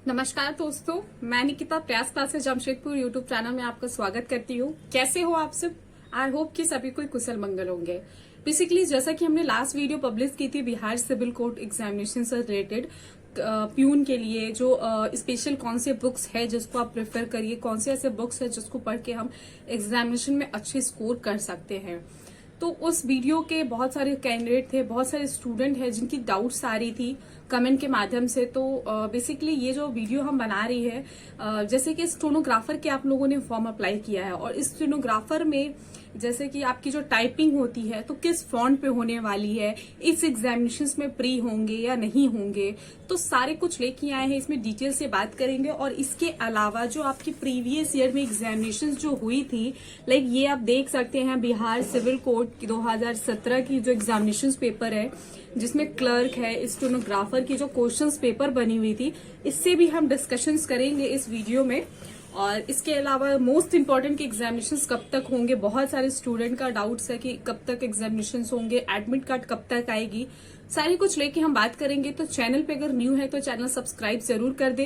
नमस्कार दोस्तों, मैं निकिता प्रयास क्लासेस जमशेदपुर यूट्यूब चैनल में आपका स्वागत करती हूँ। कैसे हो आप सब? आई होप कि सभी कोई कुशल मंगल होंगे। बेसिकली जैसा कि हमने लास्ट वीडियो पब्लिश की थी बिहार सिविल कोर्ट एग्जामिनेशन से रिलेटेड प्यून के लिए जो स्पेशल कौन से बुक्स है जिसको आप प्रेफर करिए, कौन से ऐसे बुक्स है जिसको पढ़ के हम एग्जामिनेशन में अच्छे स्कोर कर सकते हैं। तो उस वीडियो के बहुत सारे कैंडिडेट थे, बहुत सारे स्टूडेंट हैं जिनकी डाउट्स आ रही थी कमेंट के माध्यम से। तो बेसिकली ये जो वीडियो हम बना रही है, जैसे कि स्टेनोग्राफर के आप लोगों ने फॉर्म अप्लाई किया है और इस स्टेनोग्राफर में जैसे कि आपकी जो टाइपिंग होती है तो किस फॉन्ट पे होने वाली है, इस एग्जामिनेशंस में प्री होंगे या नहीं होंगे, तो सारे कुछ लेके आए हैं। इसमें डिटेल से बात करेंगे और इसके अलावा जो आपकी प्रीवियस ईयर में एग्जामिनेशंस जो हुई थी, लाइक ये आप देख सकते हैं बिहार सिविल कोर्ट की 2017 की जो एग्जामिनेशंस पेपर है जिसमें क्लर्क है, स्टेनोग्राफर की जो क्वेश्चंस पेपर बनी हुई थी, इससे भी हम डिस्कशंस करेंगे इस वीडियो में। और इसके अलावा मोस्ट इम्पोर्टेंट कि एग्जामिनेशंस कब तक होंगे, बहुत सारे स्टूडेंट का डाउट्स है कि कब तक एग्जामिनेशंस होंगे, एडमिट कार्ड कब तक आएगी, सारी कुछ लेके हम बात करेंगे। तो चैनल पे अगर न्यू है तो चैनल सब्सक्राइब जरूर कर दे,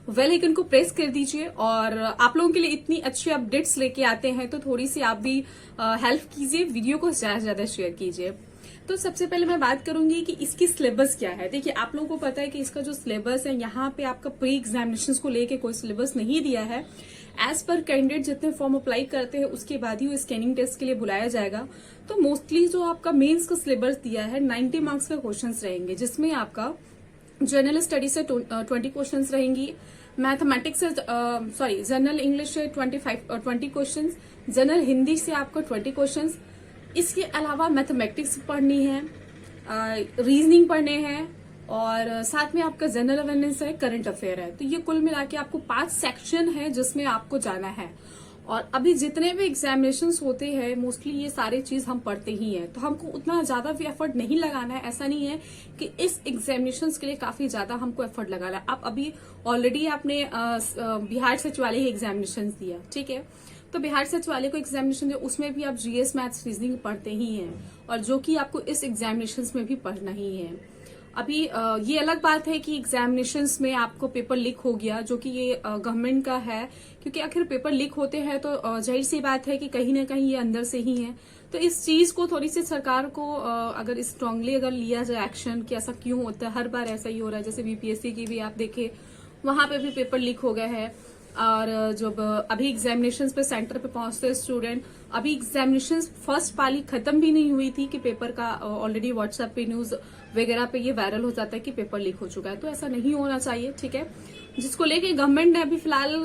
बेल आइकन को प्रेस कर दीजिए। और आप लोगों के लिए इतनी अच्छी अपडेट्स लेके आते हैं तो थोड़ी सी आप भी हेल्प कीजिए, वीडियो को ज्यादा से ज्यादा शेयर कीजिए। तो सबसे पहले मैं बात करूंगी कि इसकी सिलेबस क्या है। देखिए, आप लोगों को पता है कि इसका जो सिलेबस है यहाँ पे आपका प्री एग्जामिनेशंस को लेके कोई सिलेबस नहीं दिया है। एज पर कैंडिडेट जितने फॉर्म अप्लाई करते हैं उसके बाद ही वो स्कैनिंग टेस्ट के लिए बुलाया जाएगा। तो मोस्टली जो आपका मेंस का सिलेबस दिया है 90 मार्क्स का क्वेश्चन रहेंगे, जिसमें आपका जनरल स्टडी से 20 क्वेश्चन रहेंगी, मैथमेटिक्स से जनरल इंग्लिश से 20 क्वेश्चन, जनरल हिंदी से आपका 20 क्वेश्चन। इसके अलावा मैथमेटिक्स पढ़नी है, रीजनिंग पढ़ने हैं और साथ में आपका जनरल अवेयरनेस है, करंट अफेयर है। तो ये कुल मिला के आपको 5 सेक्शन है जिसमें आपको जाना है। और अभी जितने भी एग्जामिनेशंस होते हैं मोस्टली ये सारी चीज हम पढ़ते ही हैं, तो हमको उतना ज्यादा भी एफर्ट नहीं लगाना है। ऐसा नहीं है कि इस एग्जामिनेशंस के लिए काफी ज्यादा हमको एफर्ट लगाना है। आप अभी ऑलरेडी आपने बिहार सचिवालय एग्जामिनेशन दिया, ठीक है, तो बिहार सचिवालय को एग्जामिनेशन दिया, उसमें भी आप जीएस मैथ्स रीजनिंग पढ़ते ही हैं और जो कि आपको इस एग्जामिनेशंस में भी पढ़ना ही है। अभी ये अलग बात है कि एग्जामिनेशंस में आपको पेपर लीक हो गया, जो कि ये गवर्नमेंट का है, क्योंकि आखिर पेपर लीक होते हैं तो जाहिर सी बात है कि कहीं ना कहीं ये अंदर से ही है। तो इस चीज को थोड़ी सी सरकार को अगर स्ट्रांगली अगर लिया जाए एक्शन कि ऐसा क्यों होता है, हर बार ऐसा ही हो रहा है। जैसे बीपीएससी की भी आप देखें, वहां पे भी पेपर लीक हो गए हैं। और जब अभी एग्जामिनेशंस पे सेंटर पे पहुंचते हैं स्टूडेंट, अभी एग्जामिनेशंस फर्स्ट पाली खत्म भी नहीं हुई थी कि पेपर का ऑलरेडी व्हाट्सएप पे न्यूज वगैरह पे ये वायरल हो जाता है कि पेपर लीक हो चुका है। तो ऐसा नहीं होना चाहिए, ठीक है। जिसको लेके गवर्नमेंट ने अभी फिलहाल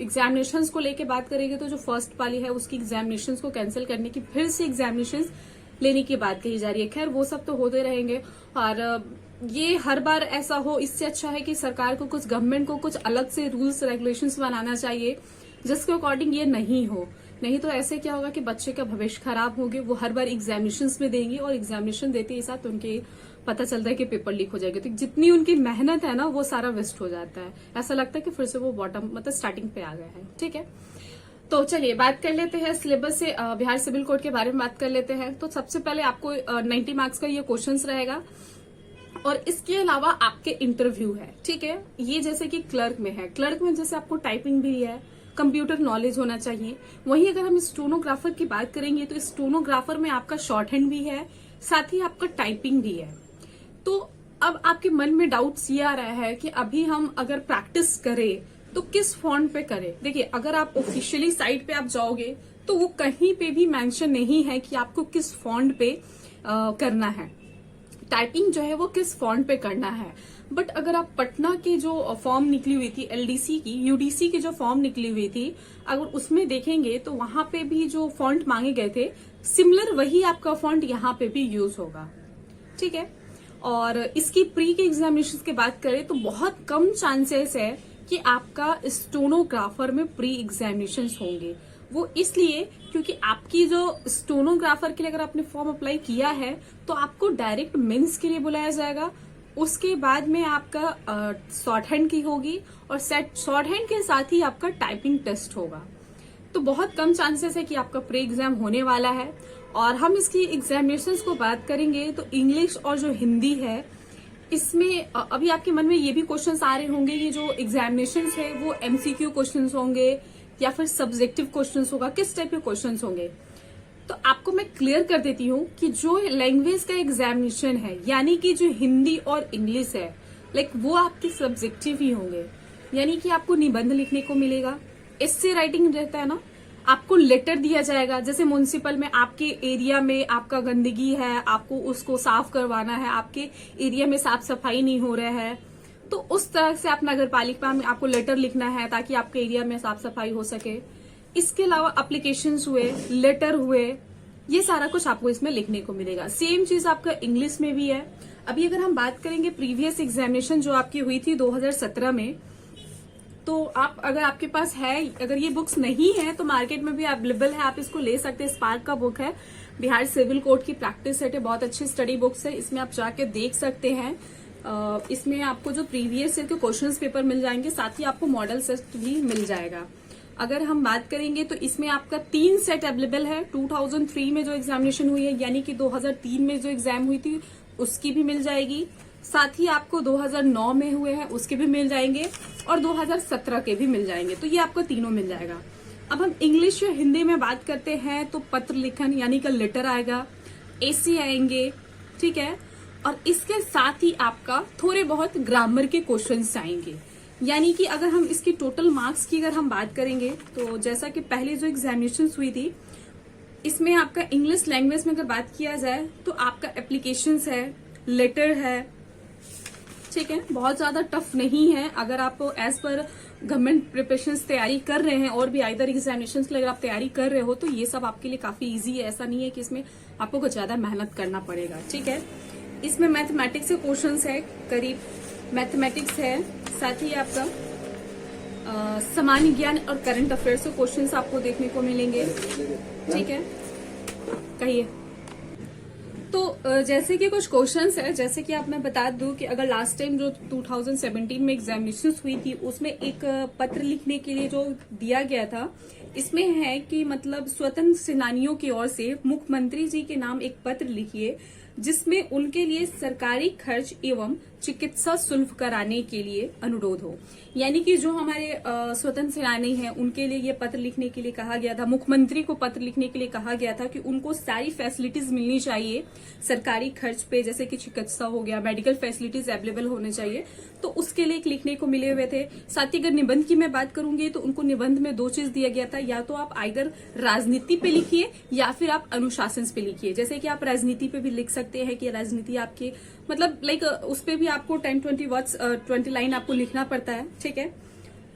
एग्जामिनेशंस को लेके बात करेगी तो जो फर्स्ट पाली है उसकी एग्जामिनेशंस को कैंसिल करने की, फिर से एग्जामिनेशंस लेने की बात कही जा रही है। खैर वो सब तो होते रहेंगे और ये हर बार ऐसा हो, इससे अच्छा है कि सरकार को कुछ, गवर्नमेंट को कुछ अलग से रूल्स रेगुलेशंस बनाना चाहिए जिसके अकॉर्डिंग ये नहीं हो। नहीं तो ऐसे क्या होगा कि बच्चे का भविष्य खराब होगा, वो हर बार एग्जामिनेशंस में देंगे और एग्जामिनेशन देते ही साथ उनके पता चलता है कि पेपर लीक हो जाएगा, तो जितनी उनकी मेहनत है ना वो सारा वेस्ट हो जाता है। ऐसा लगता है कि फिर से वो बॉटम मतलब स्टार्टिंग पे आ गए हैं, ठीक है। तो चलिए बात कर लेते हैं सिलेबस से, बिहार सिविल कोड के बारे में बात कर लेते हैं। तो सबसे पहले आपको 90 मार्क्स का ये क्वेश्चन रहेगा और इसके अलावा आपके इंटरव्यू है, ठीक है। ये जैसे कि क्लर्क में है, क्लर्क में जैसे आपको टाइपिंग भी है, कंप्यूटर नॉलेज होना चाहिए। वहीं अगर हम स्टेनोग्राफर की बात करेंगे तो स्टेनोग्राफर में आपका शॉर्ट हैंड भी है, साथ ही आपका टाइपिंग भी है। तो अब आपके मन में डाउट्स ये आ रहा है कि अभी हम अगर प्रैक्टिस करें तो किस फॉन्ट पे करें। देखिए, अगर आप ऑफिशियली साइट पे आप जाओगे तो वो कहीं पे भी मेंशन नहीं है कि आपको किस फॉन्ट पे करना है, टाइपिंग जो है वो किस फॉन्ट पे करना है। बट अगर आप पटना की जो फॉर्म निकली हुई थी एलडीसी की, यूडीसी की जो फॉर्म निकली हुई थी, अगर उसमें देखेंगे तो वहां पे भी जो फॉन्ट मांगे गए थे सिमिलर वही आपका फॉन्ट यहाँ पे भी यूज होगा, ठीक है। और इसकी प्री के एग्जामिनेशन की बात करें तो बहुत कम चांसेस है कि आपका स्टेनोग्राफर में प्री एग्जामिनेशन होंगे। वो इसलिए क्योंकि आपकी जो स्टेनोग्राफर के लिए अगर आपने फॉर्म अप्लाई किया है तो आपको डायरेक्ट मेंस के लिए बुलाया जाएगा। उसके बाद में आपका शॉर्ट हैंड की होगी और शॉर्ट हैंड के साथ ही आपका टाइपिंग टेस्ट होगा। तो बहुत कम चांसेस है कि आपका प्री एग्जाम होने वाला है। और हम इसकी एग्जामिनेशंस को बात करेंगे तो इंग्लिश और जो हिंदी है इसमें अभी आपके मन में ये भी क्वेश्चंस आ रहे होंगे, ये जो एग्जामिनेशंस है वो एमसीक्यू क्वेश्चंस होंगे या फिर सब्जेक्टिव क्वेश्चंस होगा, किस टाइप के क्वेश्चंस होंगे। तो आपको मैं क्लियर कर देती हूँ कि जो लैंग्वेज का एग्जामिनेशन है, यानी कि जो हिंदी और इंग्लिश है, लाइक वो आपके सब्जेक्टिव ही होंगे। यानी कि आपको निबंध लिखने को मिलेगा, एस्से राइटिंग रहता है ना, आपको लेटर दिया जाएगा। जैसे म्युनिसिपल में आपके एरिया में आपका गंदगी है, आपको उसको साफ करवाना है, आपके एरिया में साफ सफाई नहीं हो रहा है, तो उस तरह से आप नगर पालिका में आपको लेटर लिखना है ताकि आपके एरिया में साफ सफाई हो सके। इसके अलावा एप्लीकेशंस हुए, लेटर हुए, ये सारा कुछ आपको इसमें लिखने को मिलेगा। सेम चीज आपका इंग्लिश में भी है। अभी अगर हम बात करेंगे प्रीवियस एग्जामिनेशन जो आपकी हुई थी 2017 में, तो आप अगर आपके पास है, अगर ये बुक्स नहीं है तो मार्केट में भी अवेलेबल है, आप इसको ले सकते हैं। स्पार्क का बुक है, बिहार सिविल कोड की प्रैक्टिस सेट है, बहुत अच्छी स्टडी बुक्स है, इसमें आप जाके देख सकते हैं। इसमें आपको जो प्रीवियस ईयर के क्वेश्चंस पेपर मिल जाएंगे, साथ ही आपको मॉडल सेट भी मिल जाएगा। अगर हम बात करेंगे तो इसमें आपका 3 सेट अवेलेबल है। 2003 में जो एग्जामिनेशन हुई है, यानी कि 2003 में जो एग्जाम हुई थी उसकी भी मिल जाएगी, साथ ही आपको 2009 में हुए हैं उसके भी मिल जाएंगे और 2017 के भी मिल जाएंगे। तो ये आपको तीनों मिल जाएगा। अब हम इंग्लिश या हिंदी में बात करते हैं तो पत्र लिखन यानी कि लेटर आएगा, एसे आएंगे, ठीक है। और इसके साथ ही आपका थोड़े बहुत ग्रामर के क्वेश्चंस आएंगे। यानी कि अगर हम इसकी टोटल मार्क्स की अगर हम बात करेंगे तो जैसा कि पहले जो एग्जामिनेशन हुई थी, इसमें आपका इंग्लिश लैंग्वेज में अगर बात किया जाए तो आपका एप्लीकेशंस है, लेटर है, ठीक है, बहुत ज्यादा टफ नहीं है। अगर आप एज पर गवर्नमेंट प्रिपरेशन तैयारी कर रहे हैं और भी आइदर एग्जामिनेशन के लिए अगर आप तैयारी कर रहे हो तो ये सब आपके लिए काफी इजी है। ऐसा नहीं है कि इसमें आपको कुछ ज्यादा मेहनत करना पड़ेगा, ठीक है। इसमें मैथमेटिक्स के क्वेश्चंस है, करीब मैथमेटिक्स है, साथ ही आपका सामान्य ज्ञान और करंट अफेयर्स के क्वेश्चंस आपको देखने को मिलेंगे, ठीक है। कहिए। तो जैसे कि कुछ क्वेश्चंस है, जैसे कि आप मैं बता दूं कि अगर लास्ट टाइम जो 2017 में एग्जामिनेशन हुई थी उसमें एक पत्र लिखने के लिए जो दिया गया था, इसमें है कि मतलब स्वतंत्र सेनानियों की ओर से मुख्यमंत्री जी के नाम एक पत्र लिखिए जिसमें उनके लिए सरकारी खर्च एवं चिकित्सा शुल्क कराने के लिए अनुरोध हो। यानी कि जो हमारे स्वतंत्र सेनानी हैं उनके लिए ये पत्र लिखने के लिए कहा गया था, मुख्यमंत्री को पत्र लिखने के लिए कहा गया था कि उनको सारी फैसिलिटीज मिलनी चाहिए सरकारी खर्च पे, जैसे कि चिकित्सा हो गया, मेडिकल फैसिलिटीज अवेलेबल होने चाहिए, तो उसके लिए लिखने को मिले हुए थे। साथ ही अगर निबंध की मैं बात करूंगी तो उनको निबंध में 2 चीज दिया गया था, या तो आप आइदर राजनीति पे लिखिए या फिर आप अनुशासन पे लिखिए। जैसे कि आप राजनीति पे भी लिख सकते हैं कि राजनीति आपके मतलब लाइक उस पे भी आपको 10-20 वर्ड्स 20 लाइन आपको लिखना पड़ता है, ठीक है।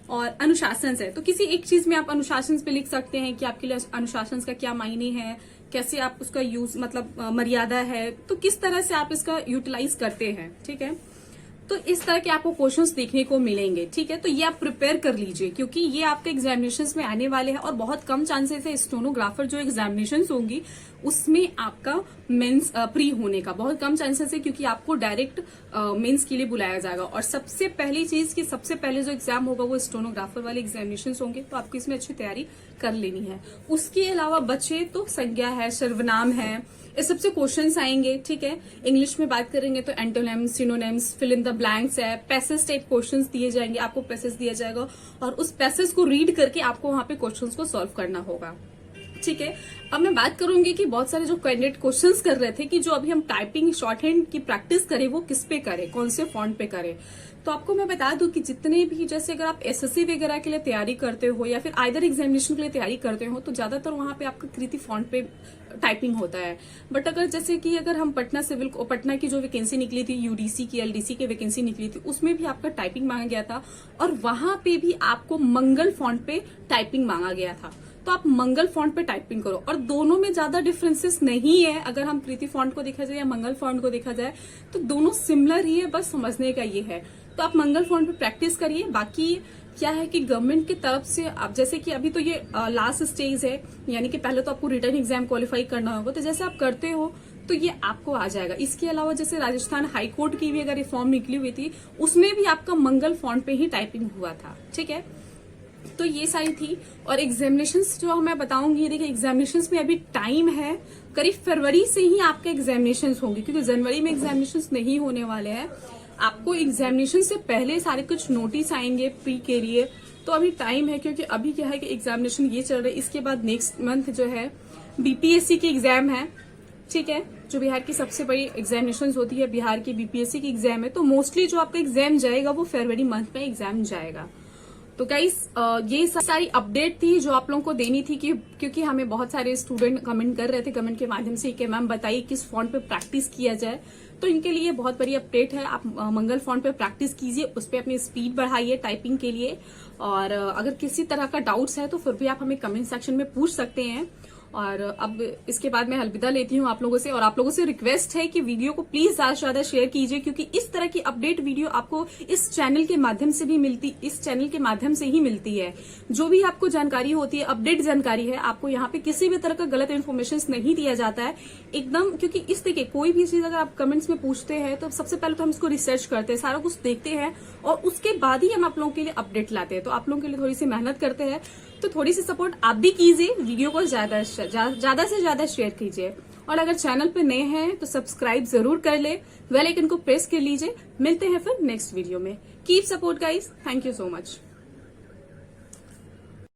और अनुशासन है तो किसी एक चीज में आप अनुशासन पे लिख सकते हैं कि आपके लिए अनुशासन का क्या मायने है, कैसे आप उसका यूज मतलब मर्यादा है, तो किस तरह से आप इसका यूटिलाइज करते हैं, ठीक है। तो इस तरह के आपको क्वेश्चंस देखने को मिलेंगे, ठीक है। तो ये आप प्रिपेयर कर लीजिए क्योंकि ये आपके एग्जामिनेशंस में आने वाले हैं और बहुत कम चांसेस है स्टेनोग्राफर जो एग्जामिनेशंस होंगी उसमें आपका मेंस प्री होने का बहुत कम चांसेस है, क्योंकि आपको डायरेक्ट मेंस के लिए बुलाया जाएगा। और सबसे पहली चीज कि सबसे पहले जो एग्जाम होगा वो स्टेनोग्राफर वाले एग्जामिनेशंस होंगे, तो आपको इसमें अच्छी तैयारी कर लेनी है। उसके अलावा बचे तो संज्ञा है, सर्वनाम है, इस सबसे क्वेश्चंस आएंगे, ठीक है। इंग्लिश में बात करेंगे तो antonyms, synonyms, fill in the blanks है, पैसेज टाइप क्वेश्चंस दिए जाएंगे, आपको पैसेज दिया जाएगा और उस पैसेज को रीड करके आपको वहां पे क्वेश्चंस को सॉल्व करना होगा, ठीक है। अब मैं बात करूंगी कि बहुत सारे जो कैंडिडेट क्वेश्चंस कर रहे थे कि जो अभी हम टाइपिंग शॉर्ट हैंड की प्रैक्टिस करें वो किस पे करें, कौन से फॉन्ट पे करें। तो आपको मैं बता दूं कि जितने भी जैसे अगर आप एसएससी वगैरह के लिए तैयारी करते हो या फिर आइदर एग्जामिनेशन के लिए तैयारी करते हो तो ज्यादातर वहां पे आपका कृति फॉन्ट पे टाइपिंग होता है। बट अगर जैसे कि अगर हम पटना की जो वैकेंसी निकली थी, यूडीसी की, एलडीसी की वैकेंसी निकली थी, उसमें भी आपका टाइपिंग मांगा गया था और वहां पे भी आपको मंगल फॉन्ट पे टाइपिंग मांगा गया था। तो आप मंगल फॉन्ट पे टाइपिंग करो और दोनों में ज्यादा डिफरेंसेस नहीं है। अगर हम कृति फॉन्ट को देखा जाए या मंगल फॉन्ट को देखा जाए तो दोनों सिमिलर ही है, बस समझने का ये है। तो आप मंगल फॉन्ट पे प्रैक्टिस करिए। बाकी क्या है कि गवर्नमेंट की तरफ से आप जैसे कि अभी तो ये लास्ट स्टेज है, यानी कि पहले तो आपको रिटर्न एग्जाम क्वालिफाई करना होगा, तो जैसे आप करते हो तो ये आपको आ जाएगा। इसके अलावा जैसे राजस्थान हाईकोर्ट की भी अगर रिफॉर्म निकली हुई थी उसमें भी आपका मंगल फॉन्ट पे ही टाइपिंग हुआ था, ठीक है। तो ये सारी थी। और एग्जामिनेशंस जो मैं बताऊंगी, देखिए एग्जामिनेशंस में अभी टाइम है, करीब फरवरी से ही आपके एग्जामिनेशंस होंगे क्योंकि जनवरी में एग्जामिनेशंस नहीं होने वाले हैं। आपको एग्जामिनेशन से पहले सारे कुछ नोटिस आएंगे प्री के लिए, तो अभी टाइम है, क्योंकि अभी क्या है कि एग्जामिनेशन ये चल रहा है। इसके बाद नेक्स्ट मंथ जो है बीपीएससी की एग्जाम है, ठीक है, जो बिहार की सबसे बड़ी एग्जामिनेशन होती है, बिहार की बीपीएससी की एग्जाम है। तो मोस्टली जो आपका एग्जाम जाएगा वो फरवरी मंथ में एग्जाम जाएगा। तो गाइस ये सारी अपडेट थी जो आप लोगों को देनी थी, क्योंकि हमें बहुत सारे स्टूडेंट कमेंट कर रहे थे कमेंट के माध्यम से कि मैम बताइए किस फॉन्ट पे प्रैक्टिस किया जाए। तो इनके लिए बहुत बड़ी अपडेट है, आप मंगल फॉन्ट पे प्रैक्टिस कीजिए, उस पर अपनी स्पीड बढ़ाइए टाइपिंग के लिए। और अगर किसी तरह का डाउट्स है तो फिर भी आप हमें कमेंट सेक्शन में पूछ सकते हैं। और अब इसके बाद मैं अलविदा लेती हूँ आप लोगों से, और आप लोगों से रिक्वेस्ट है कि वीडियो को प्लीज ज्यादा से ज्यादा शेयर कीजिए, क्योंकि इस तरह की अपडेट वीडियो आपको इस चैनल के माध्यम से ही मिलती है। जो भी आपको जानकारी होती है, अपडेट जानकारी है, आपको यहाँ पे किसी भी तरह का गलत इन्फॉर्मेशन नहीं दिया जाता है एकदम। क्योंकि इस देखिए कोई भी चीज अगर आप कमेंट्स में पूछते हैं तो सबसे पहले तो हम इसको रिसर्च करते हैं, सारा कुछ देखते हैं, और उसके बाद ही हम आप लोगों के लिए अपडेट लाते हैं। तो आप लोगों के लिए थोड़ी सी मेहनत करते हैं, तो थोड़ी सी सपोर्ट आप भी कीजिए, वीडियो को ज्यादा से ज्यादा शेयर कीजिए। और अगर चैनल पे नए हैं तो सब्सक्राइब जरूर कर ले, बेल आइकन को प्रेस कर लीजिए। मिलते हैं फिर नेक्स्ट वीडियो में। Keep support guys, thank you so much.